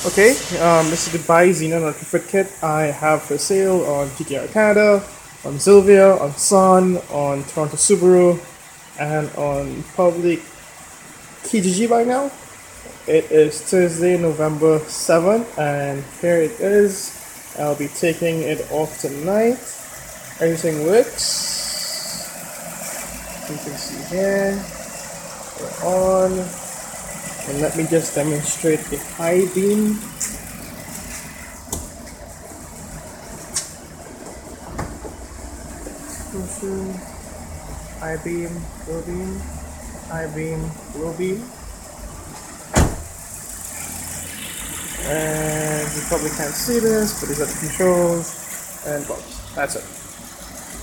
Okay, this is the bi-xenon retrofit kit I have for sale on GTR Canada, on Sylvia, on Sun, on Toronto Subaru, and on probably Kijiji by now. It is Thursday, November 7th, and here it is. I'll be taking it off tonight. Everything works. You can see here. We're on. And let me just demonstrate the high beam. High beam, low beam, high beam, low beam. And you probably can't see this, but these are the controls, and well, that's it.